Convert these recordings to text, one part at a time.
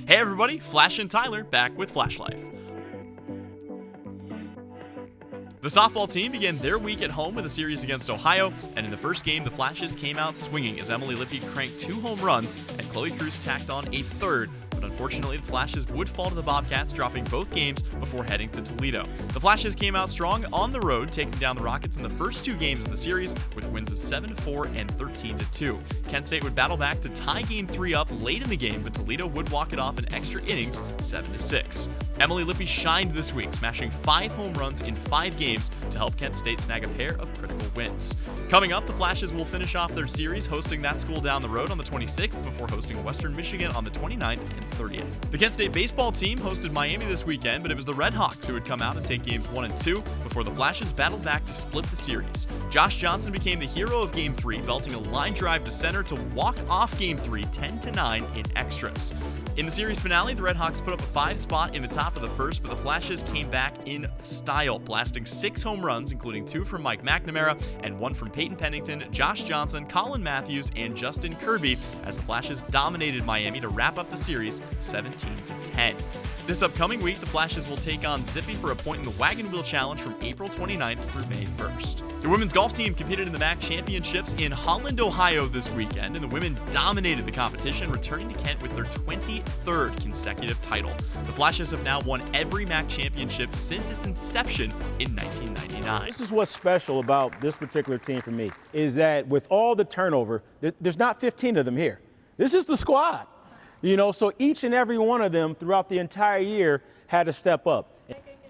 Hey everybody, Flash and Tyler back with Flash Life. The softball team began their week at home with a series against Ohio, and in the first game, the Flashes came out swinging as Emily Lippy cranked 2 home runs and Chloe Cruz tacked on a third. But unfortunately, the Flashes would fall to the Bobcats, dropping both games before heading to Toledo. The Flashes came out strong on the road, taking down the Rockets in the first 2 games of the series with wins of 7-4 and 13-2. Kent State would battle back to tie Game 3 up late in the game, but Toledo would walk it off in extra innings, 7-6. Emily Lippy shined this week, smashing 5 home runs in 5 games to help Kent State snag a pair of critical wins. Coming up, the Flashes will finish off their series hosting that school down the road on the 26th before hosting Western Michigan on the 29th and 30th. The Kent State baseball team hosted Miami this weekend, but it was the Red Hawks who would come out and take games 1 and 2 before the Flashes battled back to split the series. Josh Johnson became the hero of Game 3, belting a line drive to center to walk off Game 3 10-9 in extras. In the series finale, the Red Hawks put up a 5 spot in the top of the first, but the Flashes came back in style, blasting 6 home runs, including 2 from Mike McNamara and 1 from Peyton Pennington, Josh Johnson, Colin Matthews, and Justin Kirby, as the Flashes dominated Miami to wrap up the series 17-10. This upcoming week, the Flashes will take on Zippy for a point in the Wagon Wheel Challenge from April 29th through May 1st. The women's golf team competed in the MAC Championships in Holland, Ohio this weekend, and the women dominated the competition, returning to Kent with their 23rd consecutive title. The Flashes have now won every MAC Championship since its inception in 1999. This is what's special about this particular team for me, is that with all the turnover, there's not 15 of them here. This is the squad. So each and every one of them throughout the entire year had to step up.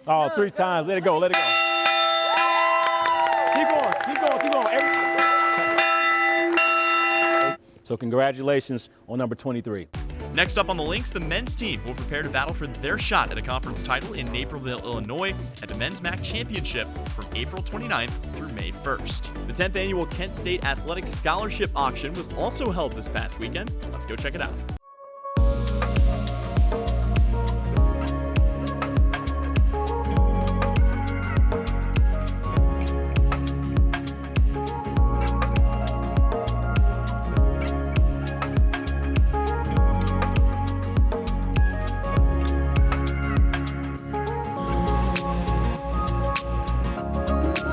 Oh, 3 times. Let it go. Keep going. So congratulations on number 23. Next up on the links, the men's team will prepare to battle for their shot at a conference title in Naperville, Illinois at the Men's MAC Championship from April 29th through May 1st. The 10th annual Kent State Athletics Scholarship Auction was also held this past weekend. Let's go check it out.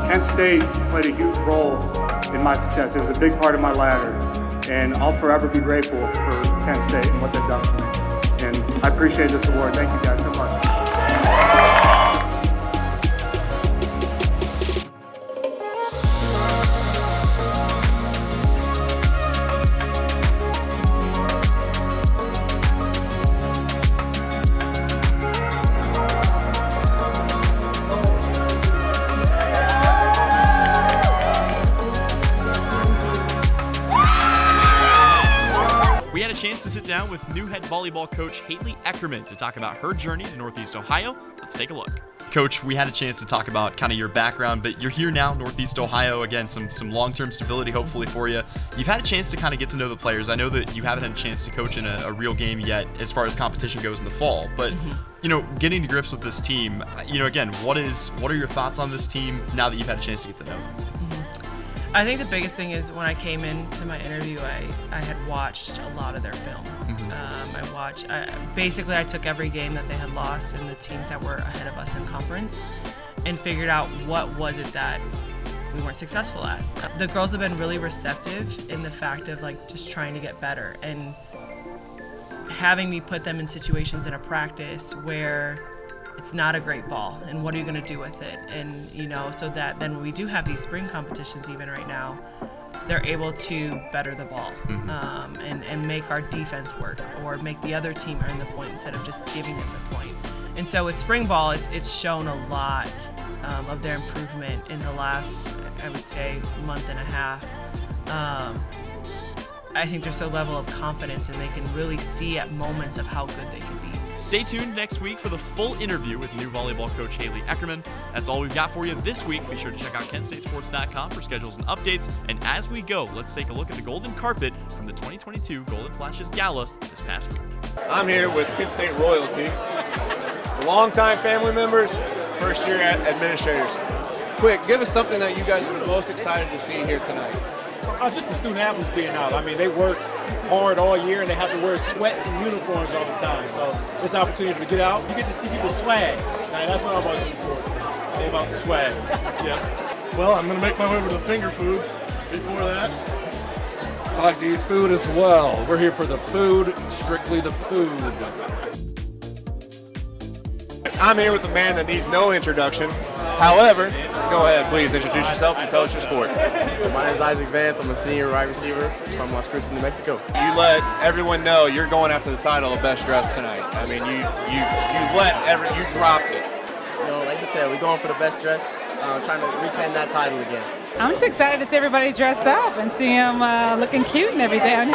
Kent State played a huge role in my success. It was a big part of my ladder, and I'll forever be grateful for Kent State and what they've done for me. And I appreciate this award. Thank you guys so much. We had a chance to sit down with new head volleyball coach Haley Eckerman to talk about her journey to Northeast Ohio. Let's take a look. Coach, we had a chance to talk about kind of your background, but you're here now, Northeast Ohio. Again, some long-term stability hopefully for you. You've had a chance to kind of get to know the players. I know that you haven't had a chance to coach in a real game yet as far as competition goes in the fall, but getting to grips with this team, again, what are your thoughts on this team now that you've had a chance to get to know them? I think the biggest thing is when I came into my interview, I had watched a lot of their film. I took every game that they had lost and the teams that were ahead of us in conference and figured out what was it that we weren't successful at. The girls have been really receptive in the fact of just trying to get better and having me put them in situations in a practice where it's not a great ball, and what are you going to do with it? And, so that then when we do have these spring competitions even right now, they're able to better the ball and make our defense work or make the other team earn the point instead of just giving them the point. And so with spring ball, it's shown a lot of their improvement in the last, I would say, month and a half. I think there's a level of confidence and they can really see at moments of how good they can be. Stay tuned next week for the full interview with new volleyball coach Haley Eckerman. That's all we've got for you this week. Be sure to check out KentStateSports.com for schedules and updates. And as we go, let's take a look at the golden carpet from the 2022 Golden Flashes Gala this past week. I'm here with Kent State royalty, longtime family members, first-year administrators. Quick, give us something that you guys are most excited to see here tonight. Just the student athletes being out. I mean, they work hard all year and they have to wear sweats and uniforms all the time. So this opportunity to get out, you get to see people swag. Now, that's what I'm always looking forward to. All about the swag. Yeah. Well, I'm going to make my way over to the finger foods. Before that, I like to eat food as well. We're here for the food, strictly the food. I'm here with the man that needs no introduction. However, go ahead, please introduce yourself and tell us your sport. My name is Isaac Vance. I'm a senior wide receiver from Las Cruces, New Mexico. You let everyone know you're going after the title of best dressed tonight. I mean, you dropped it. You know, like you said, we're going for the best dressed, trying to reclaim that title again. I'm just excited to see everybody dressed up and see them looking cute and everything.